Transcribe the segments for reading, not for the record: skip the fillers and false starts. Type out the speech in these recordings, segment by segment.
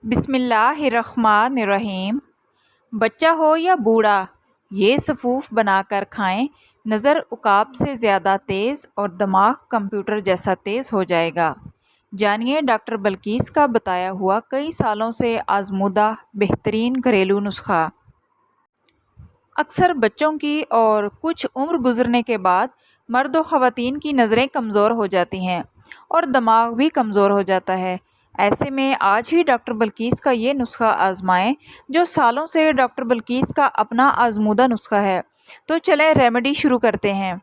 بسم اللہ الرحمن الرحیم۔ بچہ ہو یا بوڑھا، یہ صفوف بنا کر کھائیں، نظر عقاب سے زیادہ تیز اور دماغ کمپیوٹر جیسا تیز ہو جائے گا۔ جانیے ڈاکٹر بلقیس کا بتایا ہوا کئی سالوں سے آزمودہ بہترین گھریلو نسخہ۔ اکثر بچوں کی اور کچھ عمر گزرنے کے بعد مرد و خواتین کی نظریں کمزور ہو جاتی ہیں اور دماغ بھی کمزور ہو جاتا ہے۔ ایسے میں آج ہی ڈاکٹر بلقیس کا یہ نسخہ آزمائیں جو سالوں سے ڈاکٹر بلقیس کا اپنا آزمودہ نسخہ ہے۔ تو چلیں ریمیڈی شروع کرتے ہیں۔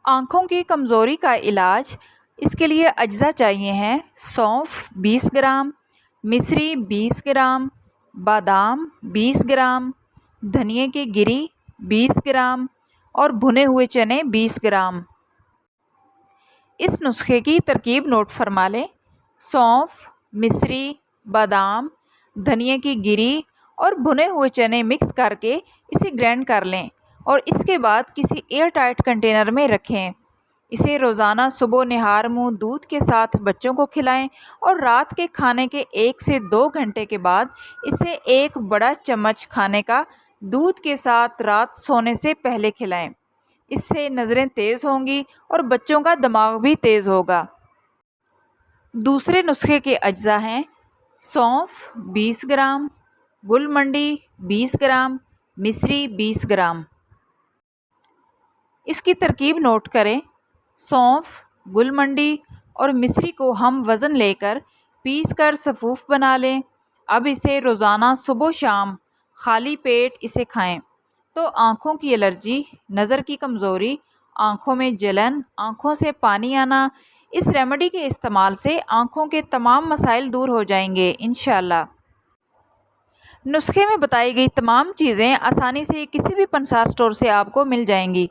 آنکھوں کی کمزوری کا علاج، اس کے لیے اجزاء چاہیے ہیں: سونف 20 گرام، مصری 20 گرام، بادام 20 گرام، دھنیے کی گری 20 گرام اور بھنے ہوئے چنے 20 گرام۔ اس نسخے کی ترکیب نوٹ فرما لیں: سونف، مصری، بادام، دھنیے کی گری اور بھنے ہوئے چنے مکس کر کے اسے گرائنڈ کر لیں اور اس کے بعد کسی ایئر ٹائٹ کنٹینر میں رکھیں۔ اسے روزانہ صبح نہار منہ دودھ کے ساتھ بچوں کو کھلائیں اور رات کے کھانے کے 1 سے 2 گھنٹے کے بعد اسے 1 بڑا چمچ کھانے کا دودھ کے ساتھ رات سونے سے پہلے کھلائیں۔ اس سے نظریں تیز ہوں گی اور بچوں کا دماغ بھی تیز ہوگا۔ دوسرے نسخے کے اجزاء ہیں: سونف 20 گرام، گل منڈی 20 گرام، مصری 20 گرام۔ اس کی ترکیب نوٹ کریں: سونف، گل منڈی اور مصری کو ہم وزن لے کر پیس کر صفوف بنا لیں۔ اب اسے روزانہ صبح و شام خالی پیٹ اسے کھائیں تو آنکھوں کی الرجی، نظر کی کمزوری، آنکھوں میں جلن، آنکھوں سے پانی آنا، اس ریمیڈی کے استعمال سے آنکھوں کے تمام مسائل دور ہو جائیں گے انشاءاللہ۔ نسخے میں بتائی گئی تمام چیزیں آسانی سے کسی بھی پنسار سٹور سے آپ کو مل جائیں گی۔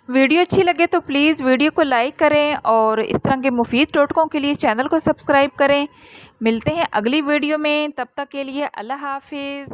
ویڈیو اچھی لگے تو پلیز ویڈیو کو لائک کریں اور اس طرح کے مفید ٹوٹکوں کے لیے چینل کو سبسکرائب کریں۔ ملتے ہیں اگلی ویڈیو میں، تب تک کے لیے اللہ حافظ۔